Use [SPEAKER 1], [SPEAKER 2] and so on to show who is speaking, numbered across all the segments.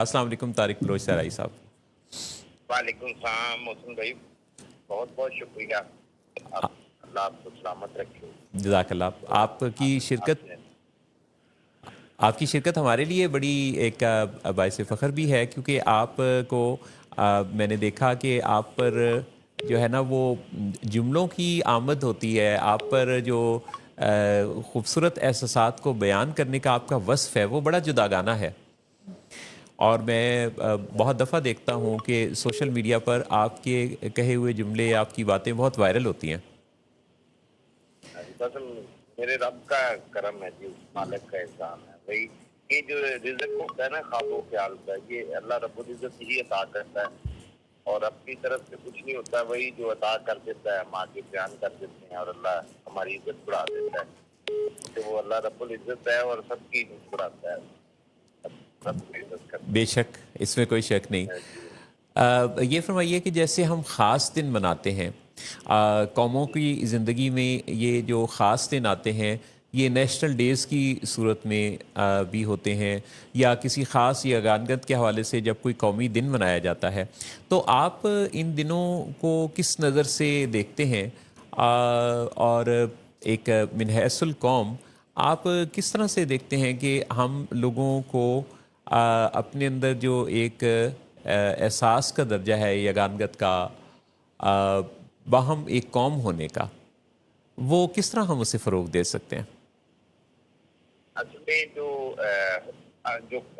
[SPEAKER 1] अस्सलाम वालेकुम तारिक बलोच सराई साहब।
[SPEAKER 2] वालेकुम सलाम मोहसिन भाई, बहुत बहुत शुक्रिया। आप अल्लाह आपको सलामत रखे।
[SPEAKER 1] जज़ाकल्लाह।
[SPEAKER 2] और आपने
[SPEAKER 1] आपकी शिरकत हमारे लिए बड़ी एक बाइस फ़ख्र भी है, क्योंकि आप को मैंने देखा कि आप पर जो है ना वो जुमलों की आमद होती है, आप पर जो खूबसूरत एहसासात को बयान करने का आपका वस्फ़ है वो बड़ा जुदागाना है। और मैं बहुत दफ़ा देखता हूँ कि सोशल मीडिया पर आपके कहे हुए जुमले, आपकी बातें बहुत वायरल होती हैं।
[SPEAKER 2] बस मेरे रब का करम है जी, उस मालिक का एहसान है भाई। ये जो रिज़्क होता है ना ख्वाबो ख्याल का, ये अल्लाह रब्बुल इज़्ज़त ही अता करता है और अपनी तरफ से कुछ नहीं होता, वही जो अता कर देता है हम आगे बयान कर देते हैं और अल्लाह हमारी इज्जत बढ़ा देता है। तो वो अल्लाह रब्बुल इज़्ज़त है और सबकी इज्जत बढ़ाता है, सबकी इज्जत करता
[SPEAKER 1] बेशक, इसमें कोई शक नहीं।
[SPEAKER 2] है जी।
[SPEAKER 1] ये फरमाइए कि जैसे हम ख़ास दिन मनाते हैं, कौमों की ज़िंदगी में ये जो ख़ास दिन आते हैं, ये नेशनल डेज़ की सूरत में भी होते हैं, या किसी ख़ास यगानगत के हवाले से जब कोई कौमी दिन मनाया जाता है, तो आप इन दिनों को किस नज़र से देखते हैं? और एक मिनहैसुल कौम, आप किस तरह से देखते हैं कि हम लोगों को अपने अंदर जो एक एहसास का दर्जा है यगानगत का, आ, बाहम एक कौम होने का, वो किस तरह हम उसे फ़रोग दे सकते हैं?
[SPEAKER 2] असल में जो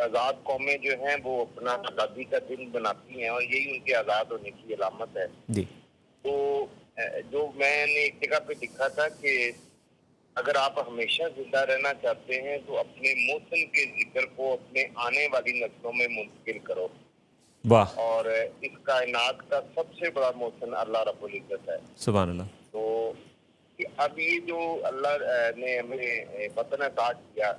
[SPEAKER 2] आज़ाद कौमें जो हैं वो अपना आज़ादी का दिन बनाती हैं और यही उनके आज़ाद होने की अलामत है।
[SPEAKER 1] जी।
[SPEAKER 2] तो जो मैंने एक जगह पे लिखा था कि अगर आप हमेशा जिंदा रहना चाहते हैं तो अपने मौसम के जिक्र को अपने आने वाली नस्लों में मुंतकिल करो।
[SPEAKER 1] वाह।
[SPEAKER 2] और इस कायनात का सबसे बड़ा मौसम अल्लाह रब्बुल इज़्ज़त है।
[SPEAKER 1] सुभान अल्लाह।
[SPEAKER 2] तो कि अब ये जो अल्लाह ने हमें वतन अता किया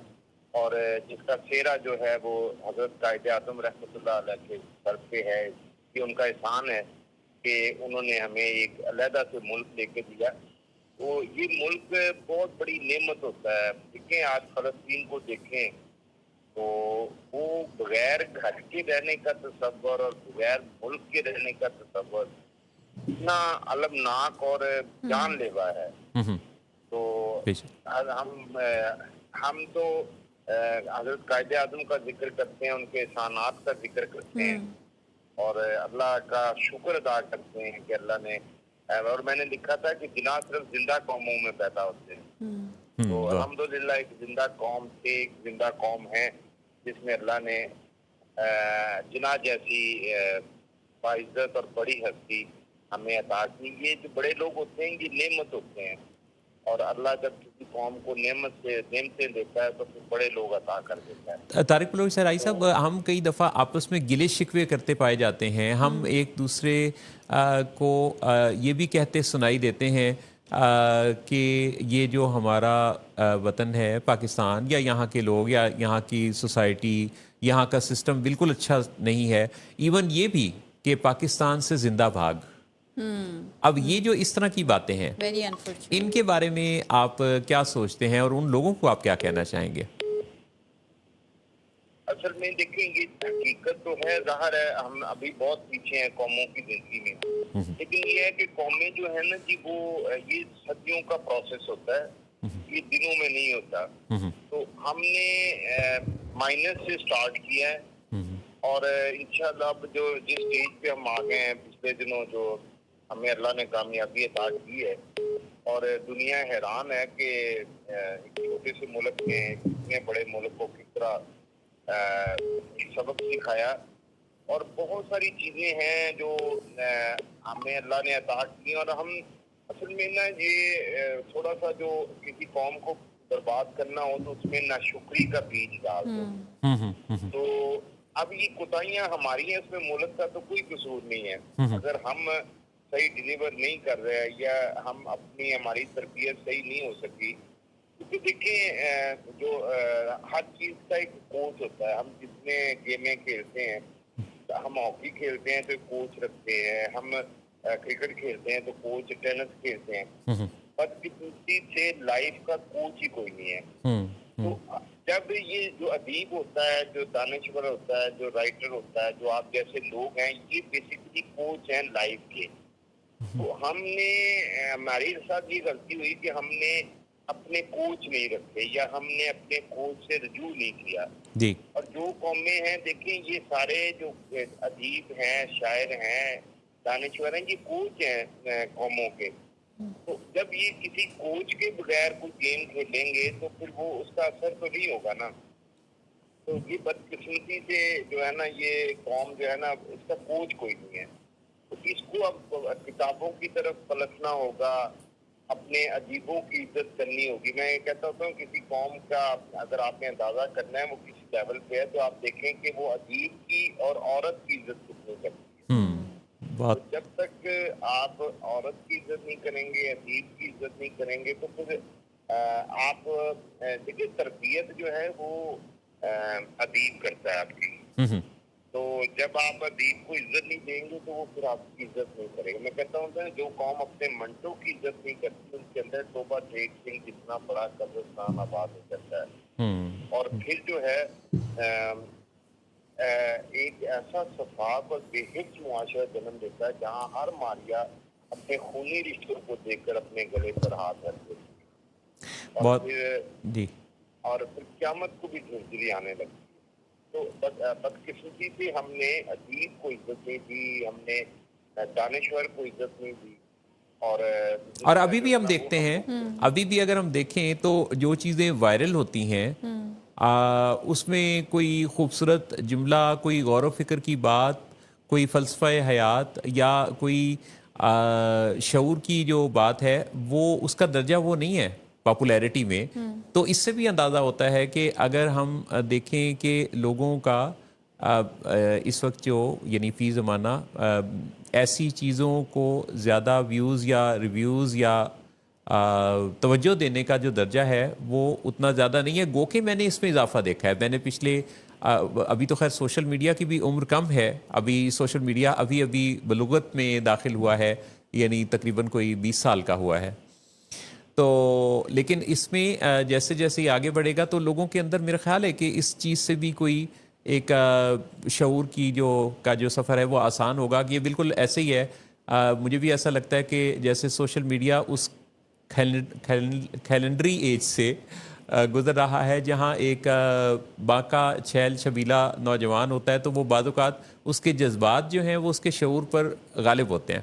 [SPEAKER 2] और जिसका सेहरा जो है वो हजरत कायदे आज़म रहमतुल्लाह अलैह के सर पे है, ये उनका एहसान है कि उन्होंने हमें एक अलहदा से मुल्क लेके दिया। तो ये मुल्क बहुत बड़ी नेमत होता है। देखें आज फ़लस्तीन को देखें तो वो बगैर घर के रहने का तसव्वुर और बगैर मुल्क के रहने का तसव्वुर इतना अलमनाक और जानलेवा है।
[SPEAKER 1] हम्म।
[SPEAKER 2] तो
[SPEAKER 1] बेशक।
[SPEAKER 2] आज हम तो हजरत कायदे आज़म का जिक्र करते हैं, उनके एहसानात का जिक्र करते हैं और अल्लाह का शुक्र अदा करते हैं कि अल्लाह ने और मैंने लिखा था कि जिना सिर्फ जिंदा कौमों में पैदा होते हैं। तो
[SPEAKER 1] वाह।
[SPEAKER 2] अल्हम्दुलिल्लाह एक जिंदा कौम थे, एक जिंदा कौम है जिसमें अल्लाह ने जिना जैसी बाइज्जत और बड़ी हस्ती हमें अता की। ये जो बड़े लोग होते हैं ये नेमत होते हैं और अल्लाह जब किसी कौम को नेमतें देता है तो फिर बड़े लोग अता कर देता है।
[SPEAKER 1] तारिक बलोच सराई साहब,
[SPEAKER 2] तो
[SPEAKER 1] हम कई दफ़ा आपस में गिले शिकवे करते पाए जाते हैं, हम एक दूसरे को ये भी कहते सुनाई देते हैं कि ये जो हमारा वतन है पाकिस्तान, या यहाँ के लोग, या यहाँ की सोसाइटी, यहाँ का सिस्टम बिल्कुल अच्छा नहीं है। इवन ये भी कि पाकिस्तान से जिंदा भाग। अब ये जो इस तरह की बातें हैं,
[SPEAKER 3] वेरी अनफॉर्चुनेट।
[SPEAKER 1] इनके बारे में आप क्या सोचते हैं, और उन लोगों को आप क्या कहना चाहेंगे?
[SPEAKER 2] असल में देखिए ये हकीकत तो है, ज़ाहिर है हम अभी बहुत पीछे हैं कौमों की जिंदगी में, लेकिन ये है कि कौमें जो है ना जी वो ये सदियों का प्रोसेस होता है, ये दिनों में नहीं होता। तो हमने माइनस से स्टार्ट किया है और इंशाल्लाह अब जो जिस स्टेज पे हम आ गए हैं पिछले दिनों, जो हमें अल्लाह ने कामयाबी अता की है और दुनिया हैरान है कि एक छोटे से मुल्क में इतने बड़े मुल्क को किस तरह सबक सिखाया और बहुत सारी चीजें हैं जो हमें अल्लाह ने अता की। और हम असल में ना ये थोड़ा सा जो किसी कौम को बर्बाद करना हो तो उसमें नाशुक्री का बीज डाल दो। तो अब ये कोताहियां हमारी हैं, इसमें मुल्क का तो कोई कसूर नहीं है। अगर हम सही डिलीवर नहीं कर रहे हैं या हम अपनी हमारी तरबियत सही नहीं हो सकी, क्योंकि देखिए जो हर चीज का एक कोच होता है। हम जितने गेमें खेलते हैं, हम हॉकी खेलते हैं तो कोच रखते हैं, हम क्रिकेट खेलते हैं तो कोच, टेनिस खेलते हैं, बदकिस्मती से लाइफ का कोच ही कोई नहीं है। تو جب یہ جو ادیب ہوتا ہے، جو دانشور ہوتا ہے، جو رائٹر ہوتا ہے، جو آپ جیسے لوگ ہیں، یہ بیسیکلی کوچ ہیں لائف کے. تو ہم نے ہماری ساتھ یہ غلطی ہوئی کہ ہم نے اپنے کوچ نہیں رکھے یا ہم نے اپنے کوچ سے رجوع نہیں کیا.
[SPEAKER 1] جی
[SPEAKER 2] اور جو قومیں ہیں دیکھیں، یہ سارے جو ادیب ہیں، شاعر ہیں، دانشور ہیں، یہ کوچ ہیں قوموں کے. تو جب یہ کسی کوچ کے بغیر کوئی گیم کھیلیں گے تو پھر وہ اس کا اثر تو نہیں ہوگا نا. تو یہ بدقسمتی سے جو ہے نا، یہ قوم جو ہے نا، اس کا کوچ کوئی نہیں ہے. تو اس کو اب کتابوں کی طرف پلٹنا ہوگا، اپنے ادیبوں کی عزت کرنی ہوگی. میں یہ کہتا ہوتا ہوں کسی قوم کا اگر آپ نے اندازہ کرنا ہے وہ کسی لیول پہ ہے تو آپ دیکھیں کہ وہ ادیب کی اور عورت کی عزت کتنی کرتی ہے. تو
[SPEAKER 1] بہت
[SPEAKER 2] جب تک آپ عورت کی عزت نہیں کریں گے، ادیب کی عزت نہیں کریں گے، تو پھر آپ دیکھیے تربیت جو ہے وہ ادیب کرتا ہے آپ کی. تو جب آپ ادیب کو عزت نہیں دیں گے تو وہ پھر آپ کی عزت نہیں کرے گا. میں کہتا ہوں کہ جو قوم اپنے منٹوں کی عزت نہیں کرتی، ان کے اندر توبہ ٹیک سنگھ جتنا بڑا قبرستان آباد ہو جاتا ہے. اور پھر جو ہے ایک ایسا شفاف اور بے حفظ معاشرہ جنم دیتا ہے جہاں ہر ماریہ اپنے خونی رشتوں کو دیکھ کر اپنے گلے پر ہاتھ رکھ دیتی ہے.
[SPEAKER 1] بہت جی
[SPEAKER 2] اور پھر قیامت کو بھی جھنجھلی آنے لگتی ہے. تو بدقسمتی سے ہم نے ادیب کو عزت نہیں دی، ہم نے دانشور کو عزت نہیں دی.
[SPEAKER 1] اور ابھی بھی ہم دیکھتے ہیں، ابھی بھی اگر ہم دیکھیں تو جو چیزیں وائرل ہوتی ہیں اس میں کوئی خوبصورت جملہ، کوئی غور و فکر کی بات، کوئی فلسفہ حیات یا کوئی شعور کی جو بات ہے، وہ اس کا درجہ وہ نہیں ہے پاپولیرٹی میں. تو اس سے بھی اندازہ ہوتا ہے کہ اگر ہم دیکھیں کہ لوگوں کا اس وقت جو یعنی فی زمانہ ایسی چیزوں کو زیادہ ویوز یا ریویوز یا توجہ دینے کا جو درجہ ہے وہ اتنا زیادہ نہیں ہے. گو کہ میں نے اس میں اضافہ دیکھا ہے. میں نے پچھلے ابھی تو خیر سوشل میڈیا کی بھی عمر کم ہے، ابھی سوشل میڈیا ابھی بلوغت میں داخل ہوا ہے، یعنی تقریباً کوئی 20 سال کا ہوا ہے. تو لیکن اس میں جیسے جیسے یہ آگے بڑھے گا تو لوگوں کے اندر میرا خیال ہے کہ اس چیز سے بھی کوئی ایک شعور کی جو سفر ہے وہ آسان ہوگا. کہ یہ بالکل ایسے ہی ہے. مجھے بھی ایسا لگتا ہے کہ جیسے سوشل میڈیا اس کیلنڈری ایج سے گزر رہا ہے جہاں ایک باقا چھیل چھبیلا نوجوان ہوتا ہے تو وہ بعض اوقات اس کے جذبات جو ہیں وہ اس کے شعور پر غالب ہوتے ہیں.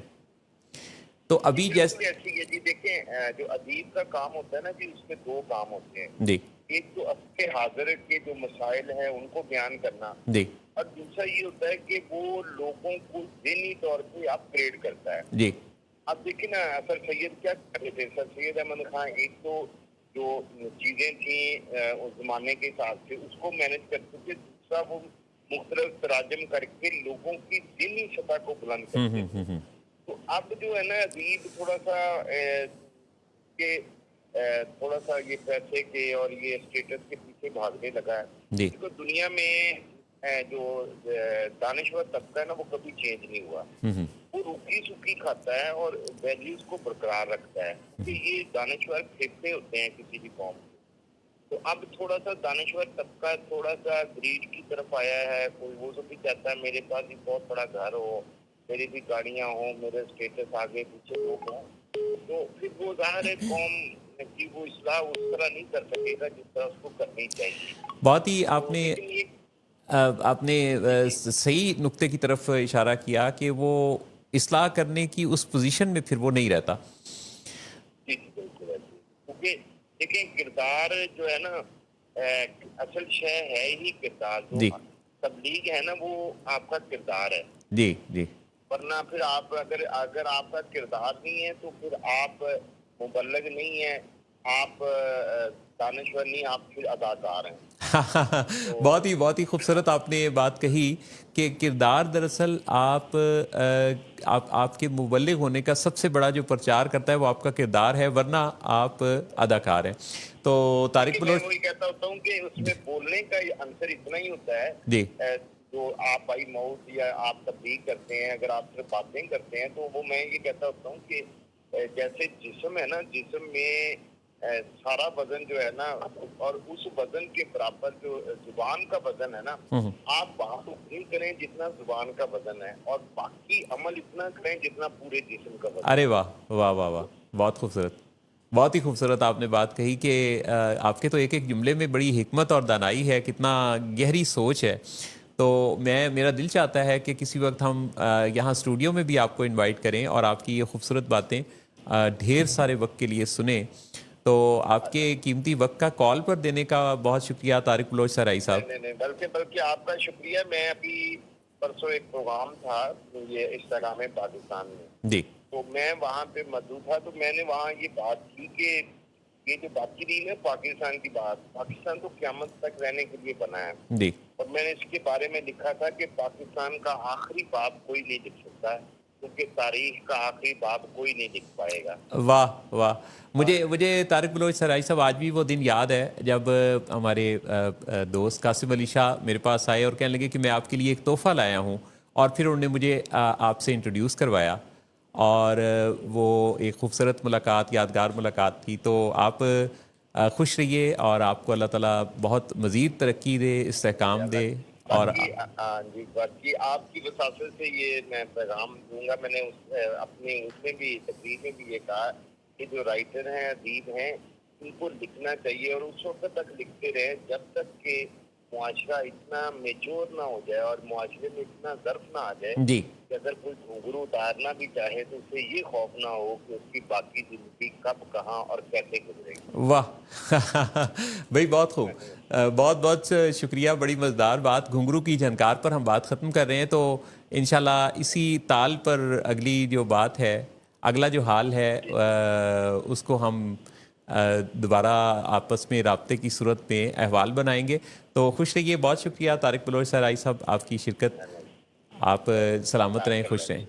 [SPEAKER 1] تو ابھی
[SPEAKER 2] بالکل ایسی ہے جی. دیکھیں جو ادیب کا کام ہوتا ہے نا جی، اس میں دو کام ہوتے ہیں.
[SPEAKER 1] جی
[SPEAKER 2] ایک تو اپنے حاضر کے جو مسائل ہیں ان کو بیان کرنا،
[SPEAKER 1] جی
[SPEAKER 2] اور دوسرا یہ ہوتا ہے کہ وہ لوگوں کو ذہنی طور پہ اپ گریڈ کرتا ہے.
[SPEAKER 1] جی
[SPEAKER 2] اب دیکھیں نا سر سید کیا کرتے تھے. سر سید احمد خان ایک تو جو چیزیں تھیں اس زمانے کے حساب سے اس کو مینج کرتے تھے، دوسرا وہ مختلف تراجم کر کے لوگوں کی ذہنی سطح کو بلند کرتے تھے. تو اب جو ہے نا ادیب تھوڑا سا یہ پیسے کے اور یہ اسٹیٹس کے پیچھے بھاگنے لگا ہے.
[SPEAKER 1] جی
[SPEAKER 2] کیونکہ دنیا میں جو دانشور طبقہ ہے نا وہ کبھی چینج نہیں ہوا. وہ روکھی سوکھی کھاتا ہے اور ویلیوز کو برقرار رکھتا ہے. کیونکہ یہ دانشور پھیپھڑے ہوتے ہیں کسی بھی قوم کے. تو اب تھوڑا سا دانشور طبقہ تھوڑا سا گریڈ کی طرف آیا ہے. کوئی وہ تو بھی چاہتا ہے میرے پاس بھی بہت بڑا گھر ہو، میری بھی گاڑیاں ہوں، میرے اسٹیٹس آگے پیچھے لوگ ہوں. تو پھر وہ ظاہر ہے قوم کی وہ اصلاح اس طرح نہیں کر سکے گا جس طرح اس کو کرنی چاہیے.
[SPEAKER 1] بہت ہی آپ نے صحیح نقطے کی طرف اشارہ کیا کہ وہ اصلاح کرنے کی اس پوزیشن میں پھر وہ نہیں رہتا.
[SPEAKER 2] جی بالکل ایسے. کیونکہ دیکھیں کردار جو ہے نا اصل شے ہے ہی کردار. جو
[SPEAKER 1] جی
[SPEAKER 2] تبلیغ ہے نا وہ آپ کا کردار ہے.
[SPEAKER 1] جی جی
[SPEAKER 2] ورنہ پھر آپ اگر آپ کا کردار نہیں ہے تو پھر آپ مبلغ نہیں ہیں، آپ دانشور نہیں، آپ پھر اداکار ہیں.
[SPEAKER 1] بہت ہی خوبصورت آپ نے بات کہی کہ کردار دراصل آپ کے مبلغ ہونے کا سب سے بڑا جو پرچار کرتا ہے وہ آپ کا کردار ہے، ورنہ آپ اداکار ہیں. تو طارق
[SPEAKER 2] میں
[SPEAKER 1] بلوچ
[SPEAKER 2] وہی کہتا ہوتا ہوں کہ اس میں بولنے کا عنصر اتنا ہی ہوتا ہے.
[SPEAKER 1] جی
[SPEAKER 2] جو آپ بائی ماؤتھ یا آپ تبلیغ کرتے ہیں، اگر آپ صرف باتیں کرتے ہیں تو وہ میں یہ کہتا ہوتا ہوں کہ جیسے جسم ہے نا، جسم میں सारा वजन जो है ना, और उस वजन के बराबर जो जुबान का वजन है ना, आप बात उतनी करें जितना जुबान का वजन है, और बाकी अमल इतना करें जितना पूरे जिस्म का वजन।
[SPEAKER 1] अरे वाह वाह वाह वाह, बहुत खूबसूरत, बहुत ही खूबसूरत आपने बात कही कि आपके तो एक एक जुमले में बड़ी हिकमत और दानाई है, कितना गहरी सोच है। तो मेरा दिल चाहता है कि किसी वक्त हम यहाँ स्टूडियो में भी आपको इनवाइट करें और आपकी ये खूबसूरत बातें ढेर सारे वक्त के लिए सुने। तो आपके कीमती वक्त का कॉल पर देने का बहुत शुक्रिया तारिक बलोच सराई साहब।
[SPEAKER 2] नहीं, बल्कि बल्कि आपका शुक्रिया। मैं अभी परसों एक प्रोग्राम था ये इंस्टाग्राम में पाकिस्तान में,
[SPEAKER 1] जी
[SPEAKER 2] तो मैं वहाँ पे मौजूद था, तो मैंने वहाँ ये बात की कि ये जो बात की रही है पाकिस्तान की बात, पाकिस्तान तो क़यामत तक रहने के लिए बना है।
[SPEAKER 1] जी,
[SPEAKER 2] और मैंने इसके बारे में लिखा था कि पाकिस्तान का आखिरी बाब कोई नहीं लिख सकता है, क्योंकि तारीख का आखिरी बाब कोई नहीं लिख पाएगा।
[SPEAKER 1] वाह वाह। मुझे तारिक बलोच सराई साहब आज भी वो दिन याद है जब हमारे दोस्त कासिम अली शाह मेरे पास आए और कहने लगे कि मैं आपके लिए एक तोहफ़ा लाया हूँ, और फिर उन्होंने मुझे आपसे इंट्रोड्यूस करवाया, और वो एक खूबसूरत मुलाकात, यादगार मुलाकात थी। तो आप खुश रहिए और आपको अल्लाह ताला बहुत मज़ीद तरक्की दे, इस्तेहकाम दे। और
[SPEAKER 2] जी, बाकी आपकी वसासत से ये मैं पैगाम दूंगा। मैंने अपनी उसमें भी तकरीर में भी ये कहा कि जो राइटर हैं, अदीब हैं, इनको लिखना चाहिए, और उस वक्त तक लिखते रहे जब तक कि मुआशरा इतना मेच्योर ना हो जाए और मुआशरे में इतना ज़र्फ ना आ जाए
[SPEAKER 1] जी,
[SPEAKER 2] कि अगर कोई घुंघरू उतारना भी चाहे तो उसे ये खौफ ना हो कि उसकी बाकी जिंदगी कब, कहाँ और कैसे गुजरेगी।
[SPEAKER 1] वाह भाई, बहुत खूब। बहुत बहुत शुक्रिया, बड़ी मज़ेदार बात। घुंघरू की झनकार पर हम बात ख़त्म कर रहे हैं, तो इंशाल्लाह इसी ताल पर अगली जो बात है, अगला जो हाल है, उसको हम दोबारा आपस में राब्ते की सूरत में अहवाल बनाएंगे। तो खुश रहिए, बहुत शुक्रिया तारिक बलोच सराई साहब, आपकी शिरकत। आप सलामत रहें, खुश रहें।